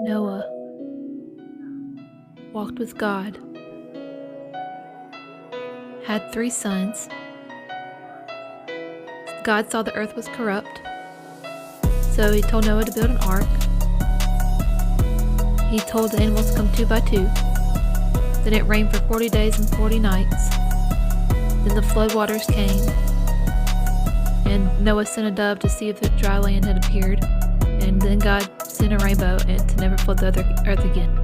Noah walked with God, had 3 sons. God saw the earth was corrupt, so he told Noah to build an ark. He told the animals to come 2 by 2. Then it rained for 40 days and 40 nights. Then the floodwaters came, and Noah sent a dove to see if the dry land had appeared. And then God sent a rainbow and to never flood the earth again.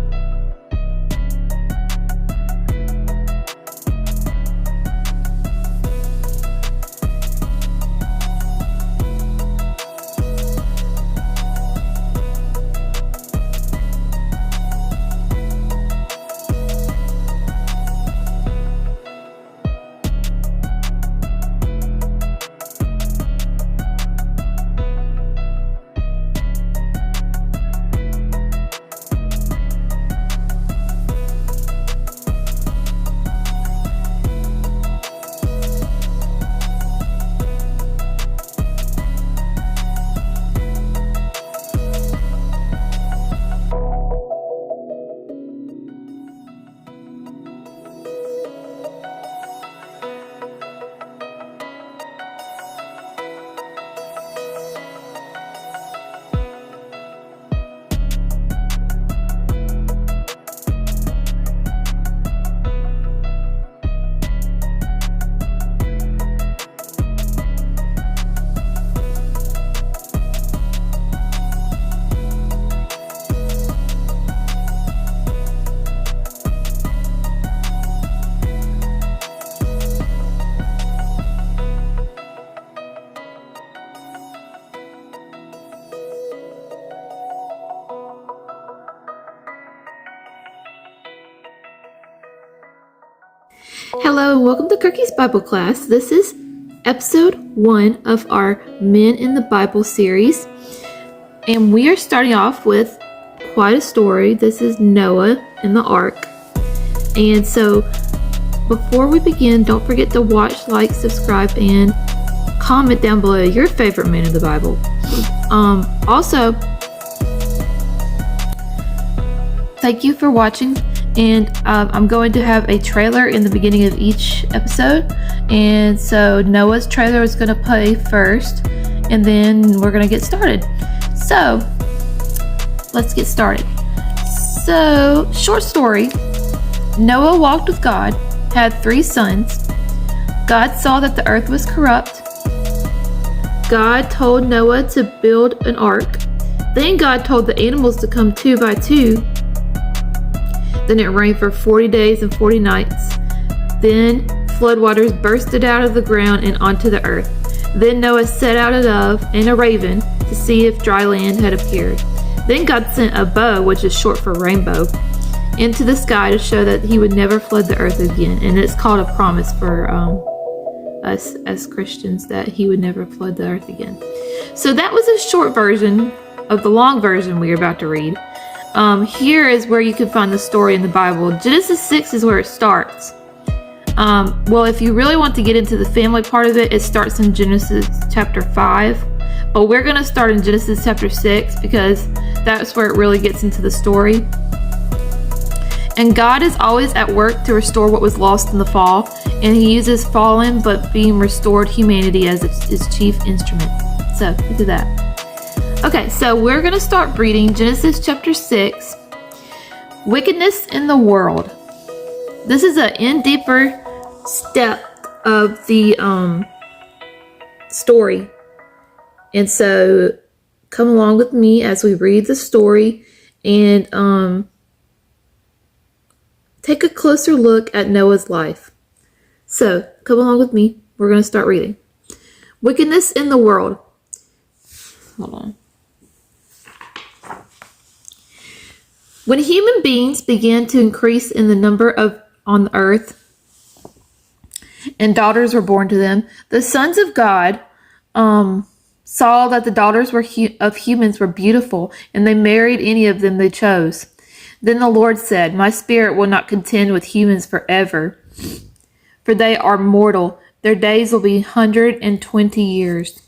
Hello and welcome to Kirky's Bible class. This is episode 1 of our Men in the Bible series. And we are starting off with quite a story. This is Noah and the Ark. And so before we begin, don't forget to watch, like, subscribe, and comment down below your favorite man in the Bible. Also, thank you for watching. And I'm going to have a trailer in the beginning of each episode. And so Noah's trailer is going to play first, and then we're going to get started. So let's get started. So, short story. Noah walked with God, had 3 sons. God saw that the earth was corrupt. God told Noah to build an ark. Then God told the animals to come 2 by 2. Then it rained for 40 days and 40 nights. Then floodwaters bursted out of the ground and onto the earth. Then Noah set out a dove and a raven to see if dry land had appeared. Then God sent a bow, which is short for rainbow, into the sky to show that he would never flood the earth again. And it's called a promise for us as Christians that he would never flood the earth again. So that was a short version of the long version we are about to read. Here is where you can find the story in the Bible. Genesis 6 is where it starts. Well, if you really want to get into the family part of it, it starts in Genesis chapter 5. But we're going to start in Genesis chapter 6 because that's where it really gets into the story. And God is always at work to restore what was lost in the fall. And he uses fallen but being restored humanity as his chief instrument. So, look at that. Okay, so we're going to start reading Genesis chapter 6, Wickedness in the World. This is an in deeper step of the story. And so come along with me as we read the story and take a closer look at Noah's life. So come along with me. We're going to start reading. Wickedness in the World. Hold on. When human beings began to increase in the number on the earth, and daughters were born to them, the sons of God saw that the daughters of humans were beautiful, and they married any of them they chose. Then the Lord said, "My spirit will not contend with humans forever, for they are mortal. Their days will be 120 years."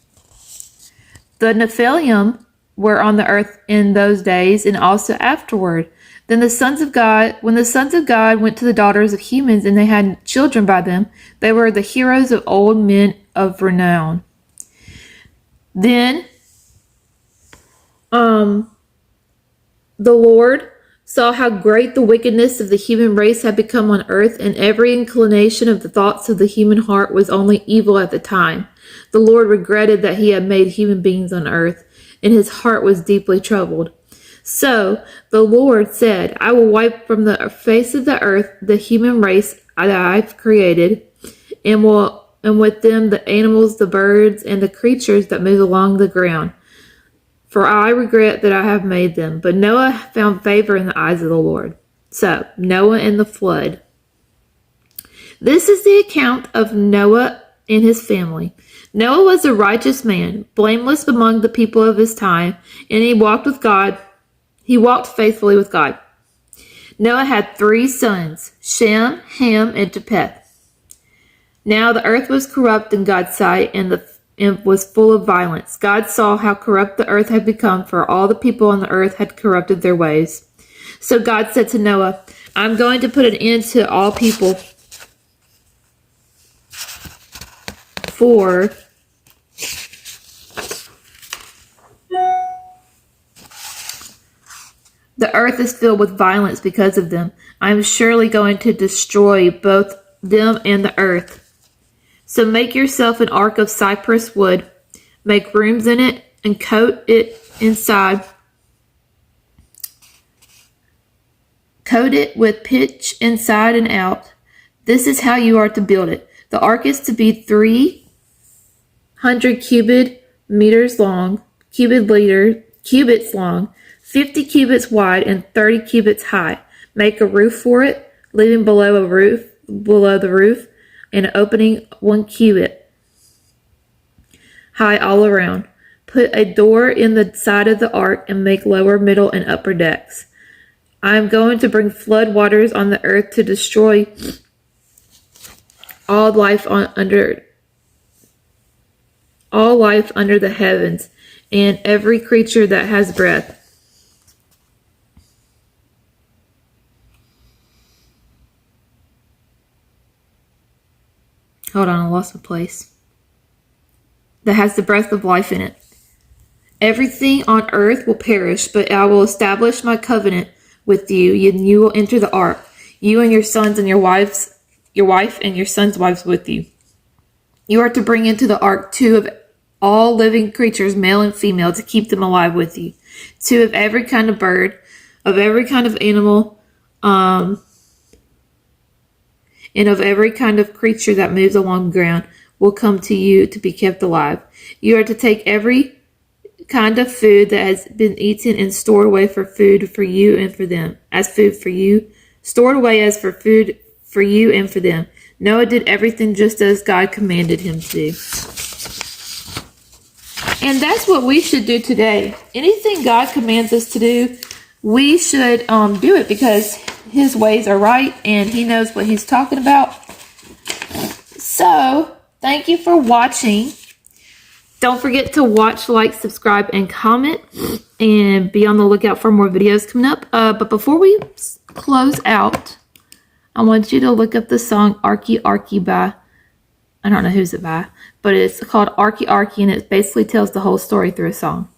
The Nephilim were on the earth in those days and also afterward. Then when the sons of God went to the daughters of humans and they had children by them, they were the heroes of old men of renown. Then the Lord saw how great the wickedness of the human race had become on earth, and every inclination of the thoughts of the human heart was only evil at the time. The Lord regretted that he had made human beings on earth, and his heart was deeply troubled. So the Lord said, I will wipe from the face of the earth the human race that I've created, and with them the animals, the birds, and the creatures that move along the ground. For I regret that I have made them. But Noah found favor in the eyes of the Lord. So, Noah and the flood. This is the account of Noah and his family. Noah was a righteous man, blameless among the people of his time, and he walked with God. He walked faithfully with God. Noah had 3 sons, Shem, Ham, and Japheth. Now the earth was corrupt in God's sight, and was full of violence. God saw how corrupt the earth had become, for all the people on the earth had corrupted their ways. So God said to Noah, I'm going to put an end to all people, for the earth is filled with violence because of them. I am surely going to destroy both them and the earth. So make yourself an ark of cypress wood, make rooms in it, and coat it inside. Coat it with pitch inside and out. This is how you are to build it. The ark is to be 300 cubits long, 50 cubits wide, and 30 cubits high. Make a roof for it, leaving below the roof, and opening 1 cubit high all around. Put a door in the side of the ark and make lower, middle, and upper decks. I am going to bring flood waters on the earth to destroy all life under the heavens and every creature that has breath. Hold on, I lost my place. That has the breath of life in it. Everything on earth will perish, but I will establish my covenant with you, and you will enter the ark, you and your sons and your wife and your sons' wives with you. You are to bring into the ark 2 of all living creatures, male and female, to keep them alive with you. 2 of every kind of bird, of every kind of animal, and of every kind of creature that moves along the ground will come to you to be kept alive. You are to take every kind of food that has been eaten and stored away for food for you and for them, as food for you, stored away as for food for you and for them. Noah did everything just as God commanded him to do. And that's what we should do today. Anything God commands us to do, we should do it, because his ways are right and he knows what he's talking about. So, thank you for watching. Don't forget to watch, like, subscribe, and comment. And be on the lookout for more videos coming up. But before we close out, I want you to look up the song Arky Arky by, I don't know who's it by, but it's called Arky Arky, and it basically tells the whole story through a song.